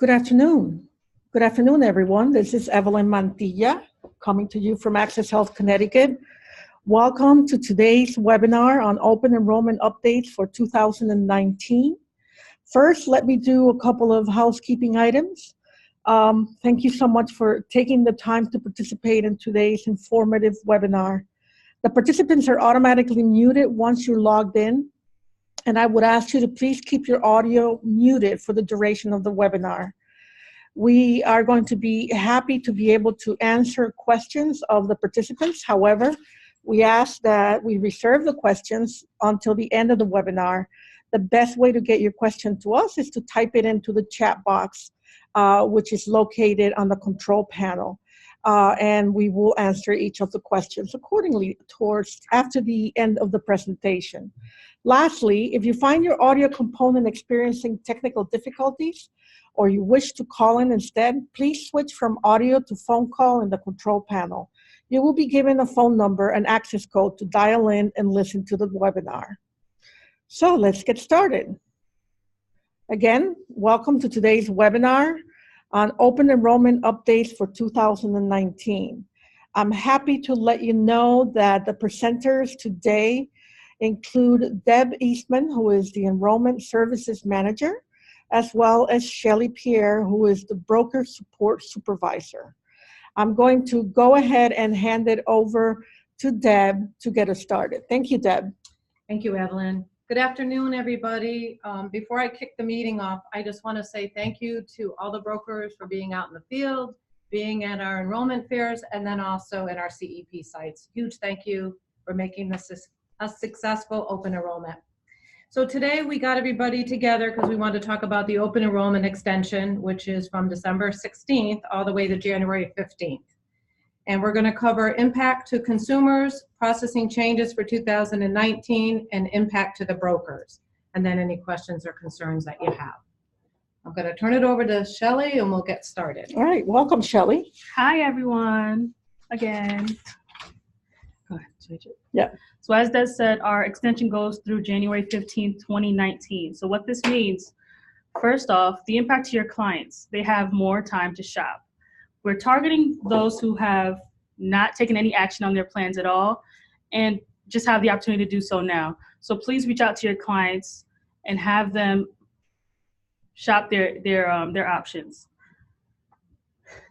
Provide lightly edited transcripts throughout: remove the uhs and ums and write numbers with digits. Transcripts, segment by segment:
Good afternoon. Good afternoon, everyone. This is Evelyn Mantilla coming to you from Access Health Connecticut. Welcome to today's webinar on open enrollment updates for 2019. First, let me do a couple of housekeeping items. Thank you so much for taking the time to participate in today's informative webinar. The participants are automatically muted once you're logged in, and I would ask you to please keep your audio muted for the duration of the webinar. We are going to be happy to be able to answer questions of the participants. However, we ask that we reserve the questions until the end of the webinar. The best way to get your question to us is to type it into the chat box, which is located on the control panel. And we will answer each of the questions accordingly after the end of the presentation. Lastly, if you find your audio component experiencing technical difficulties or you wish to call in instead, please switch from audio to phone call in the control panel. You will be given a phone number and access code to dial in and listen to the webinar. So let's get started. Again, welcome to today's webinar on open enrollment updates for 2019. I'm happy to let you know that the presenters today include Deb Eastman, who is the Enrollment Services Manager, as well as Shelly Pierre, who is the Broker Support Supervisor. I'm going to go ahead and hand it over to Deb to get us started. Thank you, Deb. Thank you, Evelyn. Good afternoon, everybody. Before I kick the meeting off, I just want to say thank you to all the brokers for being out in the field, being at our enrollment fairs, and then also at our CEP sites. Huge thank you for making this a successful open enrollment. So today we got everybody together because we want to talk about the open enrollment extension, which is from December 16th all the way to January 15th. And we're going to cover impact to consumers, processing changes for 2019, and impact to the brokers. And then any questions or concerns that you have. I'm going to turn it over to Shelly and we'll get started. All right, welcome, Shelly. Hi, everyone, again. Go ahead, switch it. Yeah. So as Des said, our extension goes through January 15th, 2019. So what this means, first off, the impact to your clients. They have more time to shop. We're targeting those who have not taken any action on their plans at all and just have the opportunity to do so now. So please reach out to your clients and have them shop their options.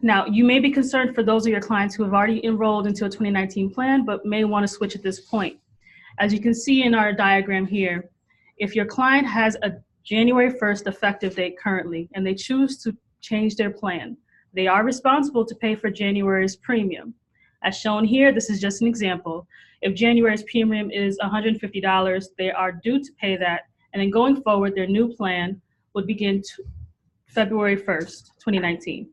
Now, you may be concerned for those of your clients who have already enrolled into a 2019 plan but may want to switch at this point. As you can see in our diagram here, if your client has a January 1st effective date currently and they choose to change their plan, they are responsible to pay for January's premium. As shown here, this is just an example. If January's premium is $150, they are due to pay that, and then going forward, their new plan would begin February 1st, 2019.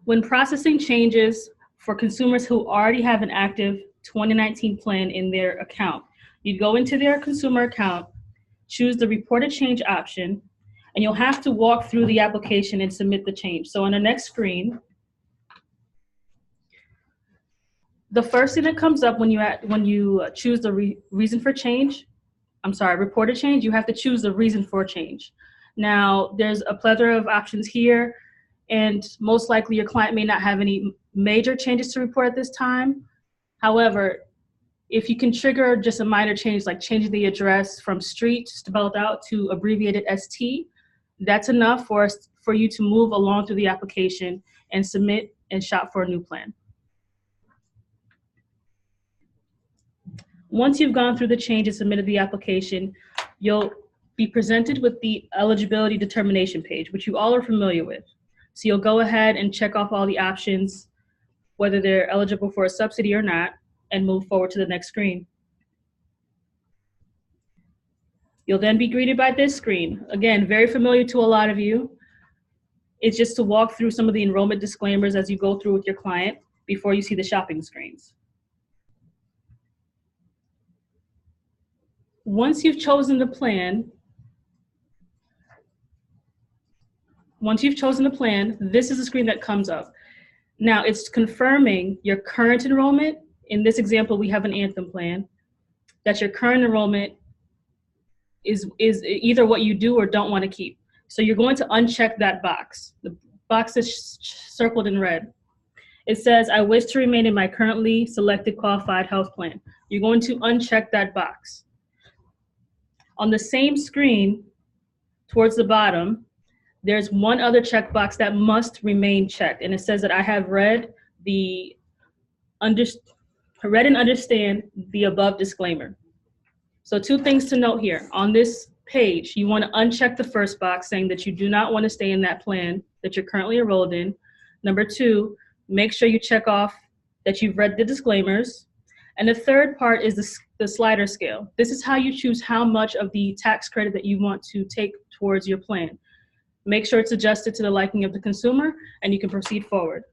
When processing changes for consumers who already have an active 2019 plan in their account, you go into their consumer account, choose the reported change option, and you'll have to walk through the application and submit the change. So on the next screen, the first thing that comes up when you choose the reason for change, reported change, you have to choose the reason for change. Now, there's a plethora of options here, and most likely your client may not have any major changes to report at this time. However, if you can trigger just a minor change, like changing the address from street spelled out to abbreviated ST, that's enough for you to move along through the application and submit and shop for a new plan. Once you've gone through the change and submitted the application, you'll be presented with the eligibility determination page, which you all are familiar with. So you'll go ahead and check off all the options, whether they're eligible for a subsidy or not, and move forward to the next screen. You'll then be greeted by this screen. Again, very familiar to a lot of you. It's just to walk through some of the enrollment disclaimers as you go through with your client before you see the shopping screens. Once you've chosen the plan, this is the screen that comes up. Now, it's confirming your current enrollment. In this example, we have an Anthem plan. That your current enrollment is either what you do or don't want to keep. So you're going to uncheck that box. The box is circled in red. It says, I wish to remain in my currently selected qualified health plan. You're going to uncheck that box. On the same screen, towards the bottom, there's one other checkbox that must remain checked, and it says that I have read and understand the above disclaimer. So 2 things to note here. On this page, you want to uncheck the first box saying that you do not want to stay in that plan that you're currently enrolled in. Number 2, make sure you check off that you've read the disclaimers. And the third part is the slider scale. This is how you choose how much of the tax credit that you want to take towards your plan. Make sure it's adjusted to the liking of the consumer, and you can proceed forward.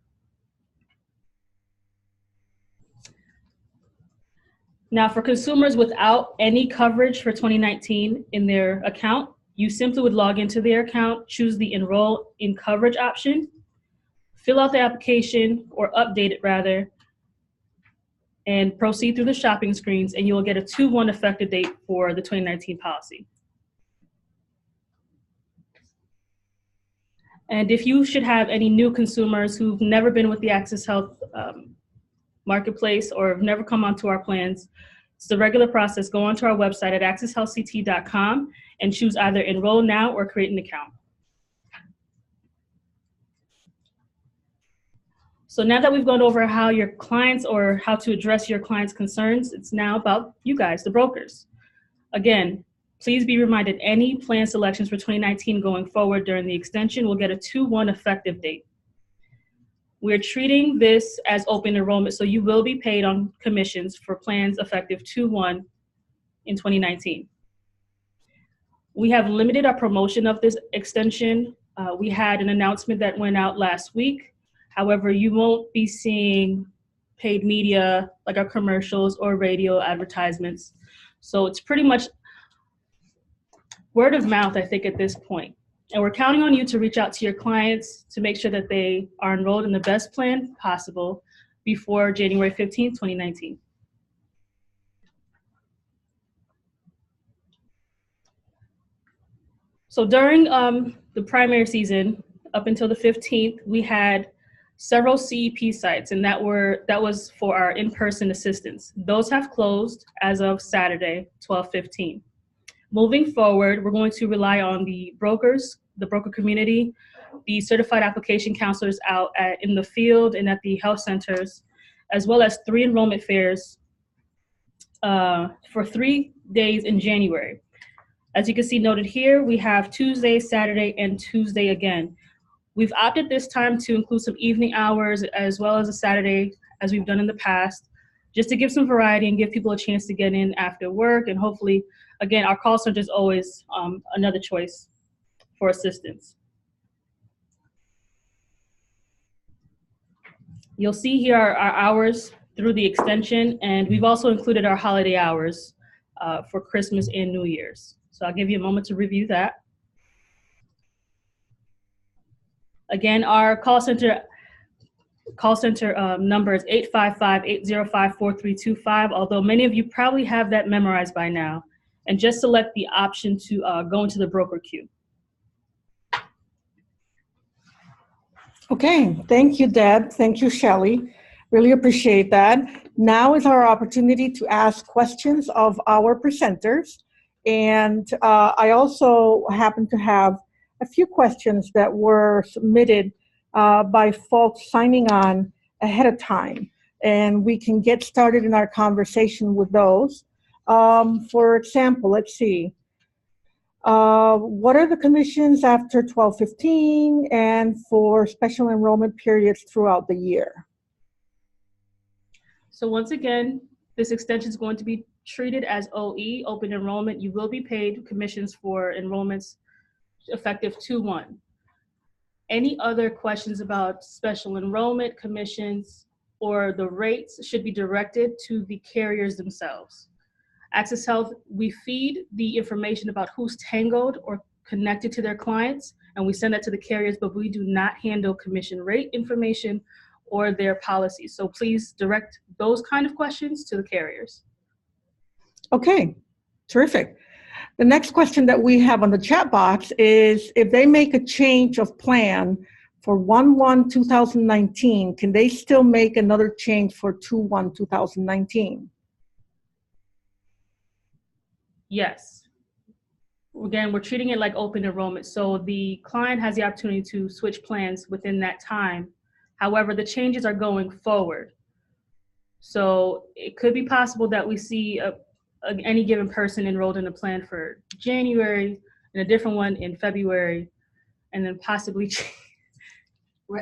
Now, for consumers without any coverage for 2019 in their account, you simply would log into their account, choose the Enroll in Coverage option, fill out the application, or update it rather, and proceed through the shopping screens, and you will get a 2/1 effective date for the 2019 policy. And if you should have any new consumers who've never been with the Access Health marketplace or have never come onto our plans, it's the regular process. Go onto our website at accesshealthct.com and choose either Enroll Now or Create an Account. So now that we've gone over how your clients or how to address your clients' concerns, it's now about you guys, the brokers. Again, please be reminded any plan selections for 2019 going forward during the extension will get a 2/1 effective date. We're treating this as open enrollment, so you will be paid on commissions for plans effective 2/1 in 2019. We have limited our promotion of this extension. We had an announcement that went out last week. However, you won't be seeing paid media like our commercials or radio advertisements. So it's pretty much word of mouth, I think, at this point. And we're counting on you to reach out to your clients to make sure that they are enrolled in the best plan possible before January 15th, 2019. So during the primary season, up until the 15th, we had several CEP sites, and that was for our in-person assistants. Those have closed as of Saturday, 12/15. Moving forward, we're going to rely on the brokers, the broker community, the certified application counselors out in the field and at the health centers, as well as 3 enrollment fairs for 3 days in January. As you can see noted here, we have Tuesday, Saturday, and Tuesday again. We've opted this time to include some evening hours as well as a Saturday, as we've done in the past, just to give some variety and give people a chance to get in after work. And hopefully, again, our call center is always another choice for assistance. You'll see here our hours through the extension, and we've also included our holiday hours for Christmas and New Year's. So I'll give you a moment to review that. Again, our call center number is 855-805-4325, although many of you probably have that memorized by now. And just select the option to go into the broker queue. Okay, thank you, Deb. Thank you, Shelley. Really appreciate that. Now is our opportunity to ask questions of our presenters. And I also happen to have a few questions that were submitted by folks signing on ahead of time. And we can get started in our conversation with those. For example, let's see. What are the commissions after 12/15 and for special enrollment periods throughout the year? So once again, this extension is going to be treated as OE, open enrollment. You will be paid commissions for enrollments effective 2/1. Any other questions about special enrollment commissions or the rates should be directed to the carriers themselves. Access Health, we feed the information about who's tangled or connected to their clients, and we send that to the carriers, but we do not handle commission rate information or their policies. So please direct those kind of questions to the carriers. Okay, terrific. The next question that we have on the chat box is, if they make a change of plan for 1/1/2019, can they still make another change for 2/1/2019? Yes. Again, we're treating it like open enrollment. So the client has the opportunity to switch plans within that time. However, the changes are going forward. So it could be possible that we see any given person enrolled in a plan for January and a different one in February, and then possibly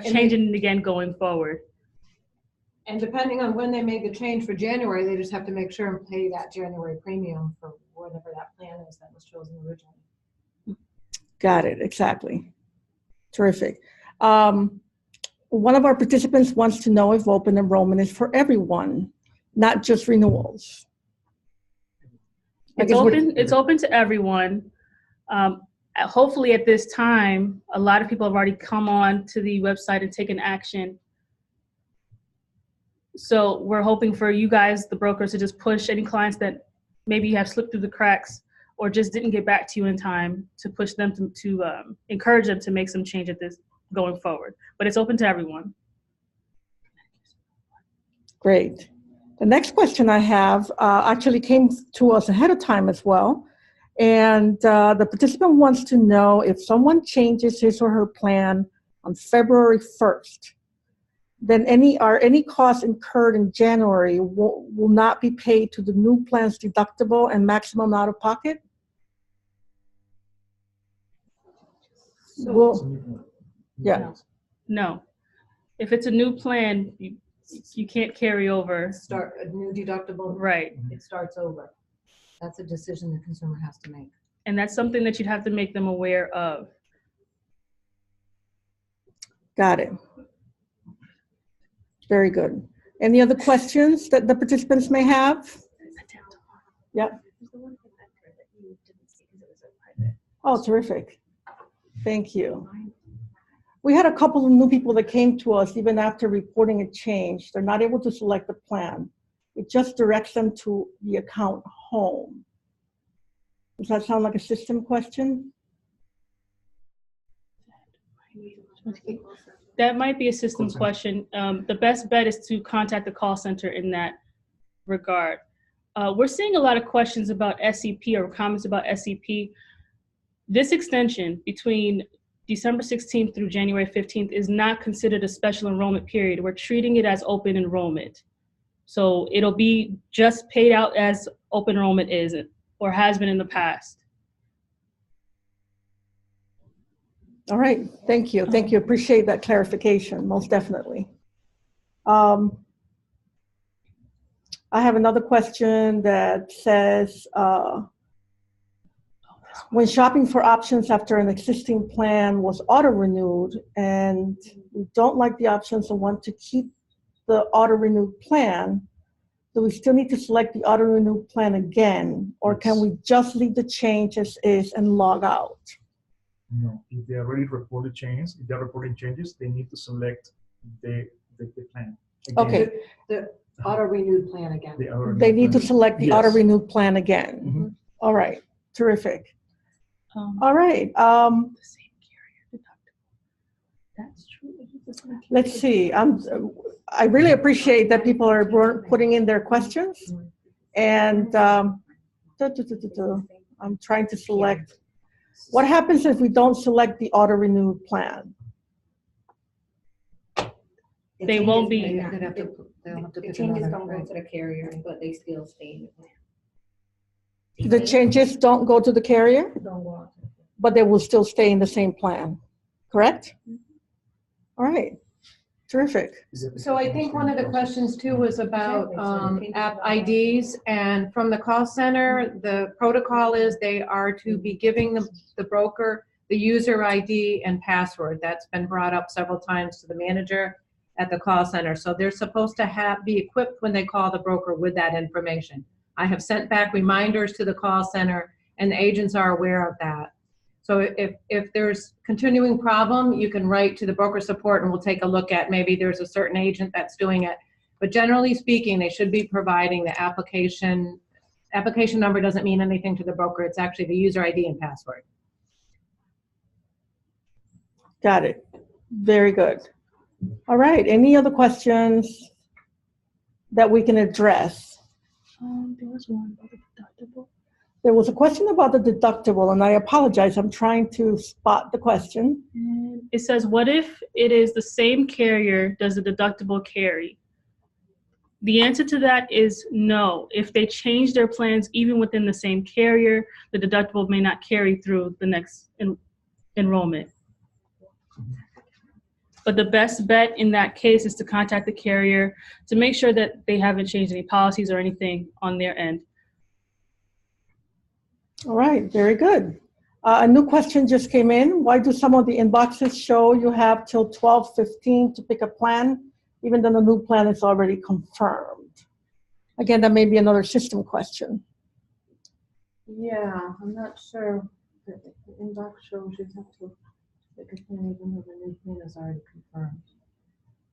changing it again going forward. And depending on when they made the change for January, they just have to make sure and pay that January premium for whatever that plan is that was chosen originally. Got it, exactly. Terrific. One of our participants wants to know if open enrollment is for everyone, not just renewals. It's open to everyone. Hopefully at this time, a lot of people have already come on to the website and taken action. So we're hoping for you guys, the brokers, to just push any clients that maybe have slipped through the cracks or just didn't get back to you in time, to push them to encourage them to make some change at this going forward. But it's open to everyone. Great. The next question I have actually came to us ahead of time as well. And the participant wants to know if someone changes his or her plan on February 1st, then any costs incurred in January will not be paid to the new plan's deductible and maximum out of pocket? Yeah. No. If it's a new plan, you can't carry over. Start a new deductible. Right. It starts over. That's a decision the consumer has to make. And that's something that you'd have to make them aware of. Got it. Very good. Any other questions that the participants may have? Yep. Oh, terrific. Thank you. We had a couple of new people that came to us even after reporting a change. They're not able to select the plan. It just directs them to the account home. Does that sound like a system question? That might be a system question. The best bet is to contact the call center in that regard. We're seeing a lot of questions about SEP or comments about SEP. This extension between December 16th through January 15th is not considered a special enrollment period. We're treating it as open enrollment. So it'll be just paid out as open enrollment is or has been in the past. All right, thank you. Thank you. Appreciate that clarification, most definitely. I have another question that says, when shopping for options after an existing plan was auto-renewed and we don't like the options and want to keep the auto-renewed plan, do we still need to select the auto-renewed plan again, or can we just leave the change as is and log out? No, if they already reported changes, if they're reporting changes, they need to select the plan. Again. Okay. The auto-renewed plan again. They need to select the Yes. auto-renewed plan again. Mm-hmm. All right, terrific. All right. That's true. Let's see. I really appreciate that people are putting in their questions, and I'm trying to select. What happens if we don't select the auto-renewed plan? They won't be. The changes don't go to the carrier, but they still stay in the plan. The changes don't go to the carrier, Don't go on. but they will still stay in the same plan, correct? All right, terrific. So I think one of the questions too was about app IDs, and from the call center, the protocol is they are to be giving the broker the user ID and password. That's been brought up several times to the manager at the call center. So they're supposed to be equipped when they call the broker with that information. I have sent back reminders to the call center, and the agents are aware of that. So if there's continuing problem, you can write to the broker support and we'll take a look at maybe there's a certain agent that's doing it. But generally speaking, they should be providing the application application number doesn't mean anything to the broker. It's actually the user ID and password. Got it. Very good. All right. Any other questions that we can address? There was one about the deductible. There was a question about the deductible, and I apologize. I'm trying to spot the question. And it says, what if it is the same carrier, does the deductible carry? The answer to that is no. If they change their plans, even within the same carrier, the deductible may not carry through the next enrollment. But the best bet in that case is to contact the carrier to make sure that they haven't changed any policies or anything on their end. All right, very good. A new question just came in. Why do some of the inboxes show you have till 12:15 to pick a plan, even though the new plan is already confirmed? Again, that may be another system question. Yeah, I'm not sure. The inbox shows you have to pick a plan even though the new plan is already confirmed.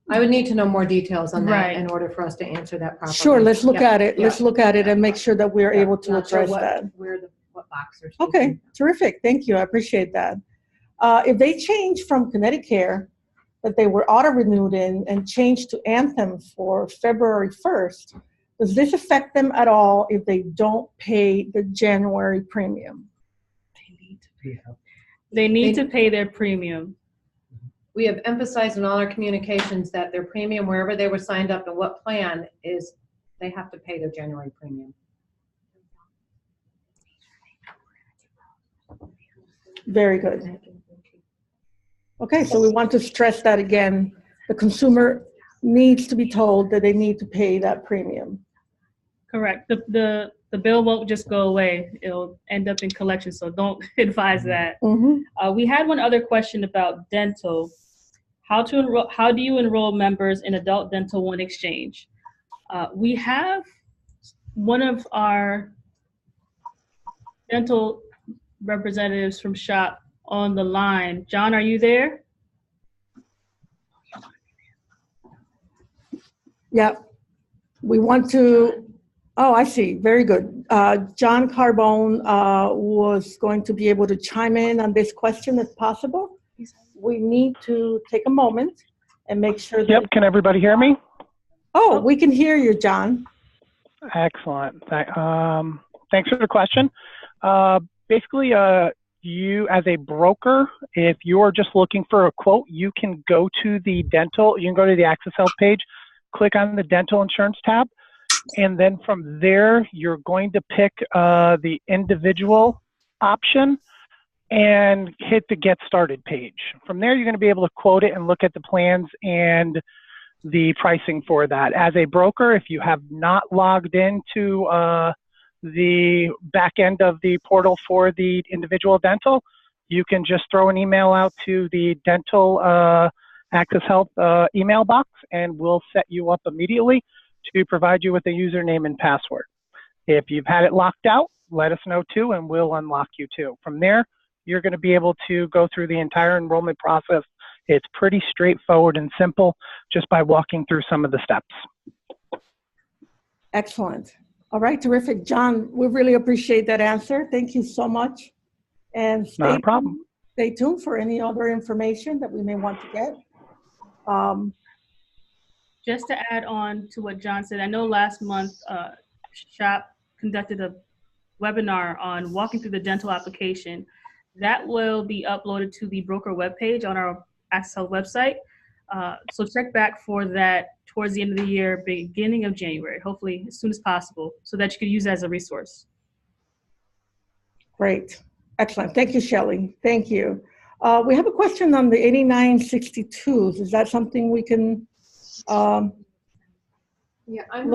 I would need to know more details on that Right. in order for us to answer that properly. Sure, let's look Yeah. at it. Let's look at it and make sure that we're able to Not sure address that. what box they're Okay, speaking. terrific. Thank you. I appreciate that. If they change from Connecticut that they were auto-renewed in and changed to Anthem for February 1st, does this affect them at all if they don't pay the January premium? They need to pay their premium. We have emphasized in all our communications that their premium, wherever they were signed up and what plan is, they have to pay their January premium. Very good. Okay, so we want to stress that again. The consumer needs to be told that they need to pay that premium. Correct. The bill won't just go away. It'll end up in collection, so don't advise that. Mm-hmm. We had one other question about dental. How do you enroll members in Adult Dental One Exchange? We have one of our dental representatives from SHOP on the line. John, are you there? Yeah, we want to, oh, I see, very good. John Carbone was going to be able to chime in on this question if possible. We need to take a moment and make sure that. Yep, can everybody hear me? Oh, we can hear you, John. Excellent. Thanks for the question. Basically, you as a broker, if you're just looking for a quote, you can go to the Access Health page, click on the dental insurance tab, and then from there, you're going to pick the individual option and hit the Get Started page. From there, you're going to be able to quote it and look at the plans and the pricing for that. As a broker, if you have not logged into the back end of the portal for the individual dental, you can just throw an email out to the dental Access Health email box, and we'll set you up immediately to provide you with a username and password. If you've had it locked out, let us know too, and we'll unlock you too. From there, you're going to be able to go through the entire enrollment process. It's pretty straightforward and simple just by walking through some of the steps. Excellent. All right, terrific. John, we really appreciate that answer. Thank you so much. And Not a problem. Stay tuned for any other information that we may want to get. Just to add on to what John said, I know last month SHOP conducted a webinar on walking through the dental application. That will be uploaded to the broker webpage on our Access Health website. So check back for that towards the end of the year, beginning of January, hopefully as soon as possible, so that you can use it as a resource. Great. Excellent. Thank you, Shelley. Thank you. We have a question on the 8962s. Is that something we can look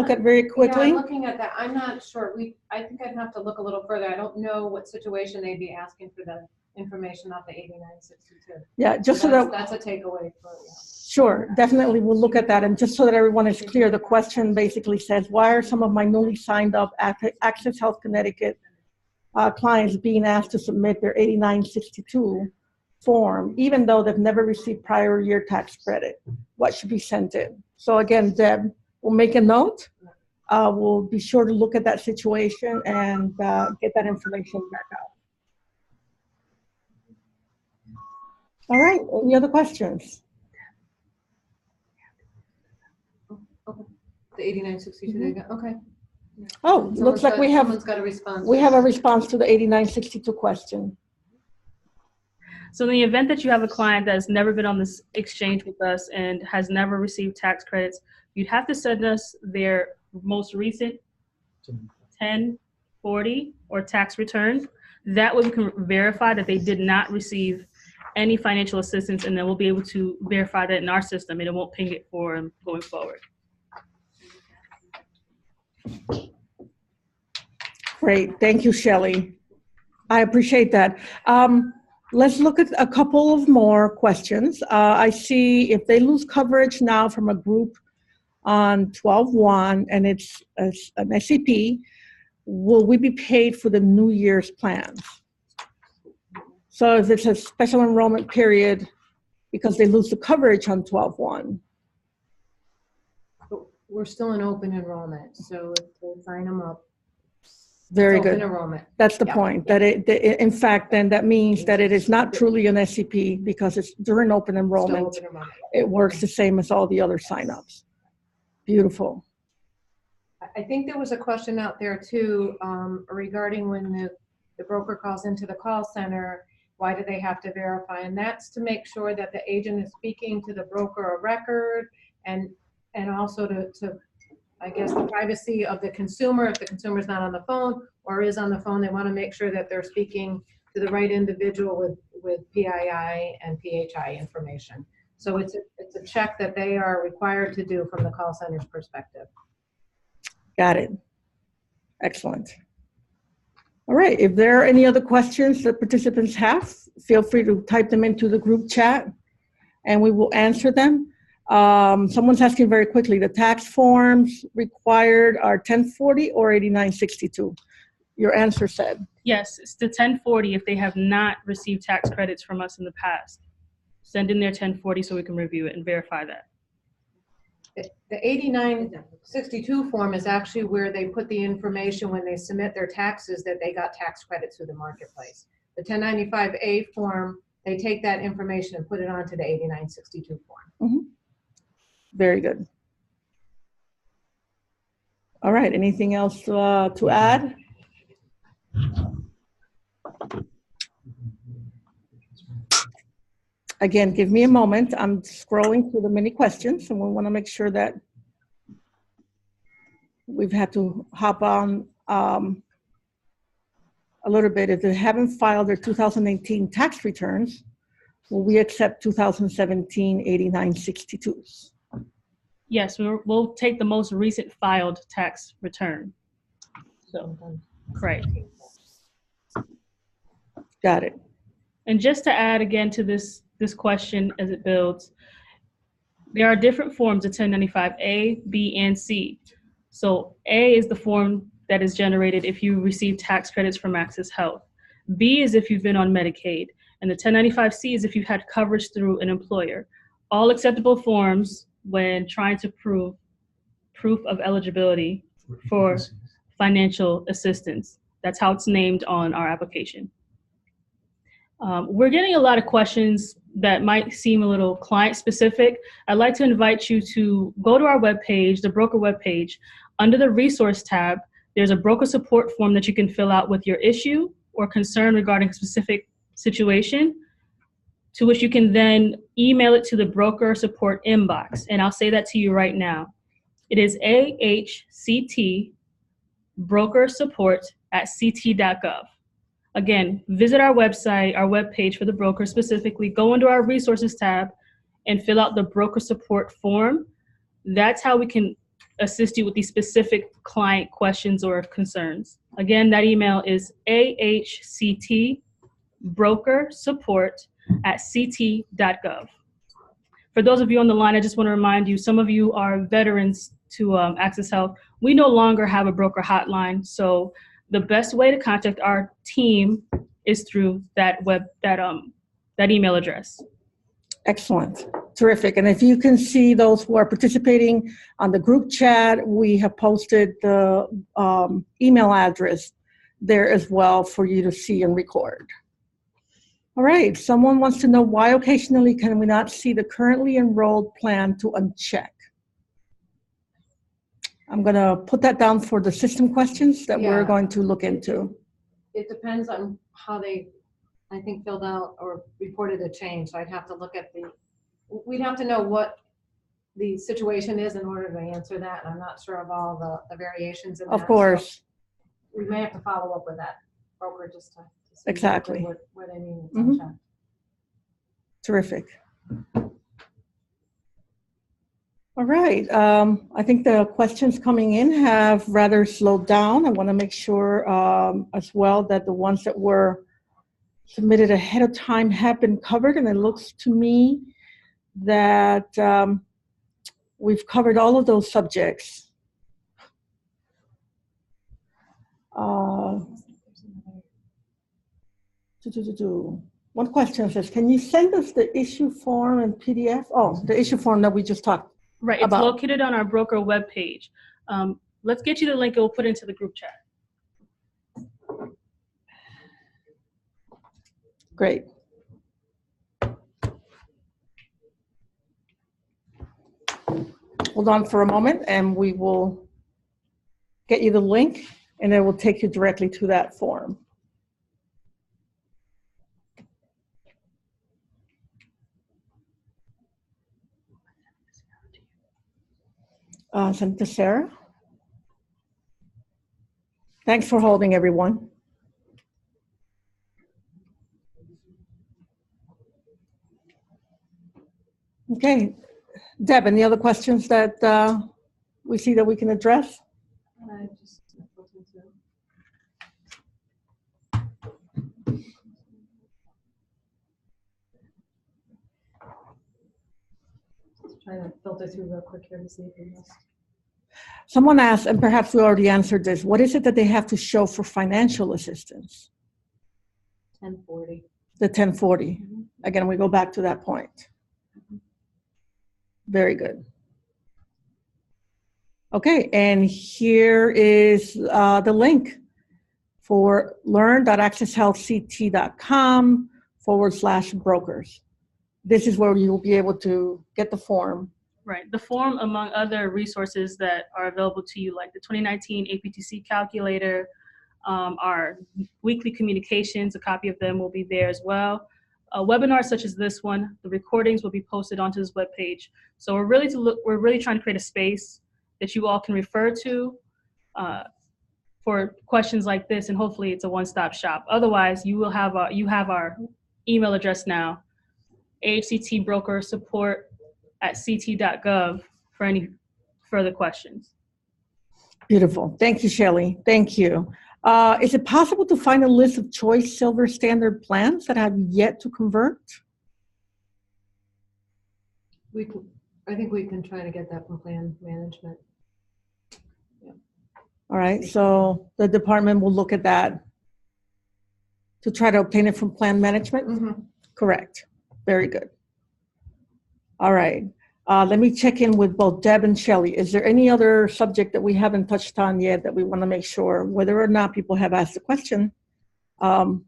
at very quickly? Yeah, I'm looking at that. I'm not sure. I think I'd have to look a little further. I don't know what situation they'd be asking for the information off the 8962. Yeah, just so that. That's a takeaway for you. Sure, definitely we'll look at that. And just so that everyone is clear, the question basically says, why are some of my newly signed up Access Health Connecticut clients being asked to submit their 8962 form, even though they've never received prior year tax credit? What should be sent in? So again, Deb, we'll make a note we'll be sure to look at that situation and get that information back out. All right, any other questions? The 8962, they got, okay. Oh, looks like Someone's got a response. we have a response to the 8962 question. So in the event that you have a client that has never been on this exchange with us and has never received tax credits, you'd have to send us their most recent 1040 or tax return. That way we can verify that they did not receive any financial assistance, and then we'll be able to verify that in our system, and it won't ping it for them going forward. Great, thank you, Shelley. I appreciate that. Let's look at a couple of more questions. I see if they lose coverage now from a group on 12/1 and it's an SEP, will we be paid for the New Year's plans? So if it's a special enrollment period because they lose the coverage on 12/1. But we're still in open enrollment, so if they sign them up, Very it's open good. enrollment. That's the Yeah. point, that in fact, then that means that it is not truly an SEP because it's during open Still enrollment. open enrollment. It works the same as all the other signups. Beautiful. I think there was a question out there too, regarding when the broker calls into the call center, why do they have to verify? And that's to make sure that the agent is speaking to the broker of record and also to I guess the privacy of the consumer. If the consumer's not on the phone or is on the phone, they want to make sure that they're speaking to the right individual with PII and PHI information. So it's a check that they are required to do from the call center's perspective. Got it. Excellent. All right, if there are any other questions that participants have, feel free to type them into the group chat and we will answer them. Someone's asking very quickly, the tax forms required are 1040 or 8962? Your answer said? Yes, it's the 1040 if they have not received tax credits from us in the past. Send in their 1040 so we can review it and verify that. The 8962 form is actually where they put the information when they submit their taxes that they got tax credits through the marketplace. The 1095A form, they take that information and put it onto the 8962 form. Mm-hmm. Very good. All right, anything else to add? Again, give me a moment. I'm scrolling through the many questions and we want to make sure that we've had to hop on a little bit. If they haven't filed their 2018 tax returns, will we accept 2017 8962s? Yes, we'll take the most recent filed tax return. So, correct. Got it. And just to add again to this question as it builds, there are different forms of 1095A, B, and C. So A is the form that is generated if you receive tax credits from Access Health. B is if you've been on Medicaid. And the 1095C is if you've had coverage through an employer. All acceptable forms when trying to prove proof of eligibility for financial assistance. That's how it's named on our application. We're getting a lot of questions that might seem a little client specific. I'd like to invite you to go to our webpage, the broker webpage. Under the resource tab, there's a broker support form that you can fill out with your issue or concern regarding a specific situation, to which you can then email it to the broker support inbox. And I'll say that to you right now. It is AHCT broker support at ct.gov. Again, visit our website, our webpage for the broker specifically, go into our resources tab and fill out the broker support form. That's how we can assist you with these specific client questions or concerns. Again, that email is AHCT broker support at ct.gov. For those of you on the line, I just want to remind you, some of you are veterans to Access Health. We no longer have a broker hotline, so the best way to contact our team is through that email address. Excellent. Terrific. And if you can see those who are participating on the group chat, we have posted the email address there as well for you to see and record. All right. Someone wants to know why occasionally can we not see the currently enrolled plan to uncheck? I'm going to put that down for the system questions that we're Yeah. going to look into. It depends on how they, I think, filled out or reported a change. So I'd have to look at we'd have to know what the situation is in order to answer that. And I'm not sure of all the variations in that. Of course. So we may have to follow up with that broker just to see Exactly. where they mean it's Mhm. unchecked. Terrific. All right. I think the questions coming in have rather slowed down. I want to make sure as well that the ones that were submitted ahead of time have been covered. And it looks to me that we've covered all of those subjects. One question says, can you send us the issue form and PDF? Oh, the issue form that we just talked. Right, it's About- located on our broker webpage. Let's get you the link, and we'll put it into the group chat. Great. Hold on for a moment and we will get you the link and it will take you directly to that form. Send it to Sarah. Thanks for holding, everyone. Okay, Deb, any other questions that we see that we can address? I just looking to. Just trying to filter through real quick here to see if we missed. Someone asked, and perhaps we already answered this, what is it that they have to show for financial assistance? 1040. The 1040. Again, we go back to that point. Very good. Okay, and here is the link for learn.accesshealthct.com/brokers. This is where you will be able to get the form. Right, the form, among other resources that are available to you, like the 2019 APTC calculator, our weekly communications, a copy of them will be there as well. Webinars such as this one, the recordings will be posted onto this webpage. So we're really trying to create a space that you all can refer to for questions like this, and hopefully it's a one-stop shop. Otherwise, you have our email address now, ahctbrokersupport@ct.gov for any further questions. Beautiful. Thank you, Shelley. Thank you. Is it possible to find a list of Choice Silver Standard plans that have yet to convert? I think we can try to get that from plan management. All right, so the department will look at that to try to obtain it from plan management? Mm-hmm. Correct. Very good. All right. Let me check in with both Deb and Shelley. Is there any other subject that we haven't touched on yet that we want to make sure, whether or not people have asked the question, to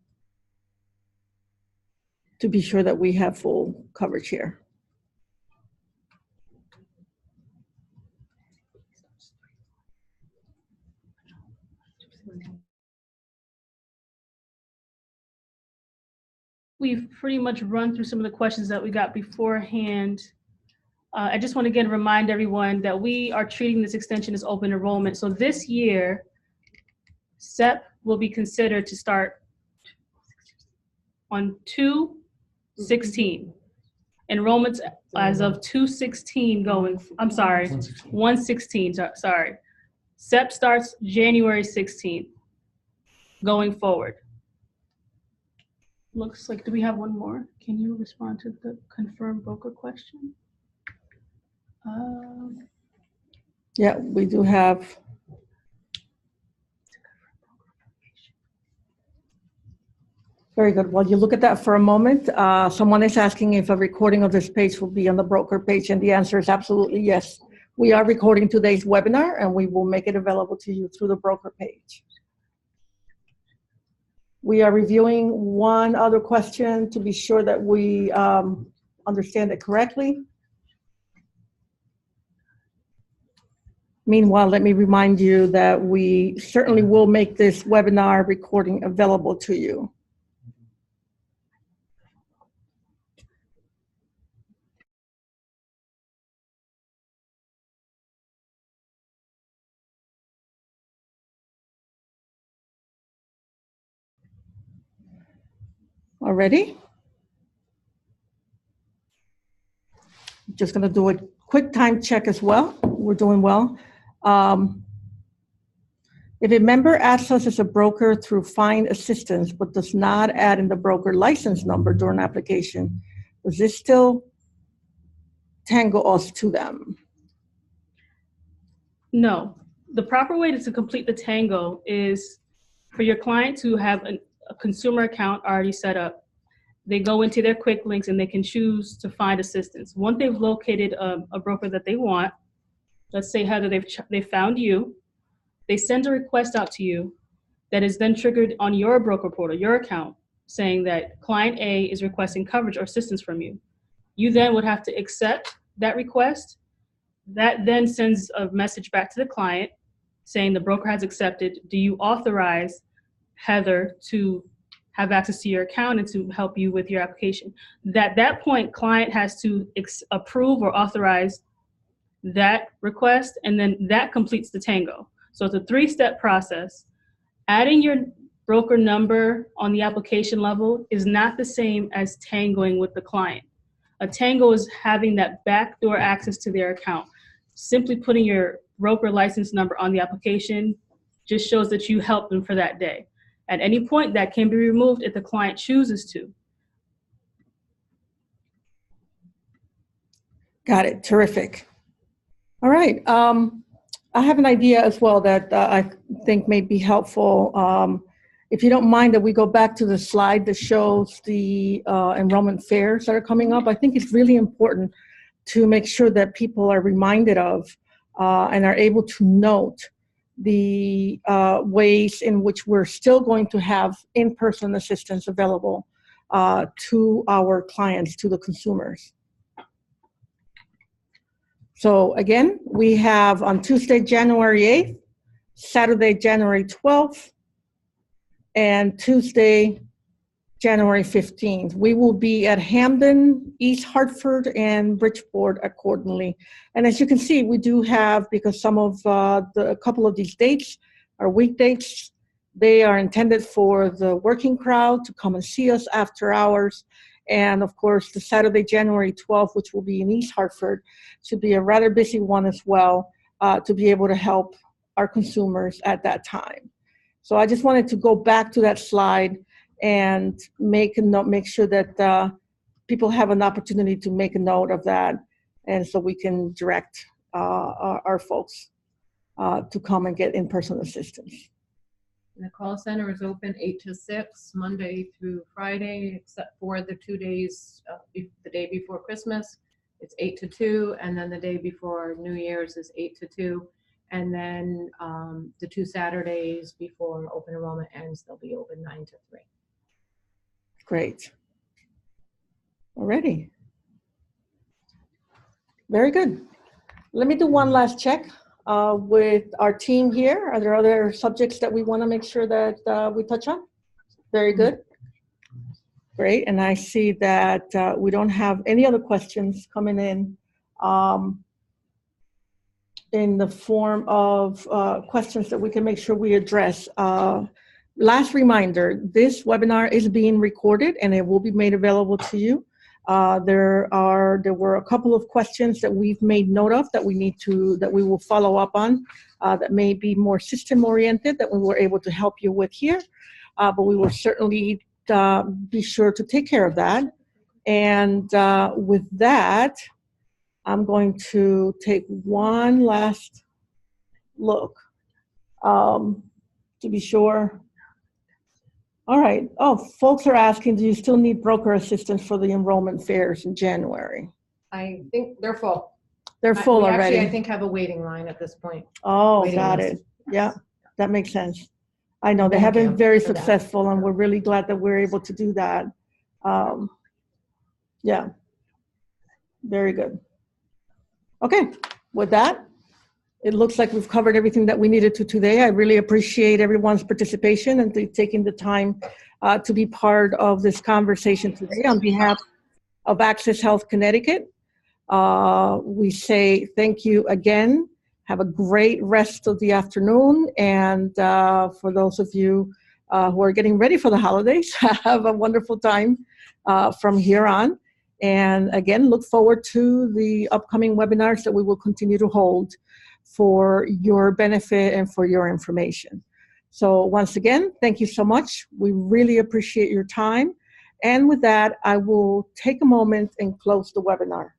be sure that we have full coverage here? We've pretty much run through some of the questions that we got beforehand. I just want to again remind everyone that we are treating this extension as open enrollment. So this year, SEP will be considered to start on 2/16. Enrollments as of 2/16 going, I'm sorry, 1/16, sorry. SEP starts January 16th going forward. Looks like, do we have one more? Can you respond to the confirmed broker question? Yeah, we do have. Very good. While you look at that for a moment, someone is asking if a recording of this page will be on the broker page, and the answer is absolutely yes. We are recording today's webinar, and we will make it available to you through the broker page. We are reviewing one other question to be sure that we understand it correctly. Meanwhile, let me remind you that we certainly will make this webinar recording available to you. Already? Just going to do a quick time check as well. We're doing well. If a member asks us as a broker through Find Assistance but does not add in the broker license number during application, does this still tangle us to them? No. The proper way to complete the tango is for your client to have a consumer account already set up. They go into their quick links and they can choose to find assistance. Once they've located a broker that they want, let's say Heather, they found you, they send a request out to you that is then triggered on your broker portal, your account, saying that client A is requesting coverage or assistance from you. You then would have to accept that request. That then sends a message back to the client saying the broker has accepted. Do you authorize Heather to have access to your account and to help you with your application? At that point, client has to approve or authorize that request, and then that completes the tango. So it's a 3-step process. Adding your broker number on the application level is not the same as tangoing with the client. A tango is having that backdoor access to their account. Simply putting your broker license number on the application just shows that you helped them for that day. At any point, that can be removed if the client chooses to. Got it. Terrific. All right. I have an idea as well that I think may be helpful. If you don't mind that we go back to the slide that shows the enrollment fairs that are coming up, I think it's really important to make sure that people are reminded of and are able to note the ways in which we're still going to have in-person assistance available to our clients, to the consumers. So again, we have on Tuesday, January 8th, Saturday, January 12th, and Tuesday, January 15th. We will be at Hamden, East Hartford, and Bridgeport accordingly. And as you can see, we do have, because some of a couple of these dates are weekdates, they are intended for the working crowd to come and see us after hours. And of course, the Saturday, January 12th, which will be in East Hartford, should be a rather busy one as well to be able to help our consumers at that time. So I just wanted to go back to that slide and make a note, make sure that people have an opportunity to make a note of that, and so we can direct our folks to come and get in-person assistance. The call center is open 8 to 6, Monday through Friday, except for the 2 days, the day before Christmas, it's 8 to 2, and then the day before New Year's is 8 to 2. And then the 2 Saturdays before open enrollment ends, they'll be open 9 to 3. Great. Alrighty. Very good. Let me do one last check with our team here. Are there other subjects that we want to make sure that we touch on? Very good. Great. And I see that we don't have any other questions coming in the form of questions that we can make sure we address. Last reminder, this webinar is being recorded and it will be made available to you. There were a couple of questions that we've made note of that we will follow up on that may be more system oriented that we were able to help you with here. But we will certainly be sure to take care of that. And with that, I'm going to take one last look to be sure All right. Oh, folks are asking, do you still need broker assistance for the enrollment fairs in January? I think they're full. They're full We already. Actually, I think have a waiting line at this point. Oh, waiting got list. it. Yeah, that makes sense. I know they Thank have been you very for that. successful, and we're really glad that we're able to do that. Yeah, very good. Okay, with that, it looks like we've covered everything that we needed to today. I really appreciate everyone's participation and taking the time to be part of this conversation today. On behalf of Access Health Connecticut, we say thank you again. Have a great rest of the afternoon. And for those of you who are getting ready for the holidays, have a wonderful time from here on. And again, look forward to the upcoming webinars that we will continue to hold for your benefit and for your information. So once again, thank you so much. We really appreciate your time. And with that, I will take a moment and close the webinar.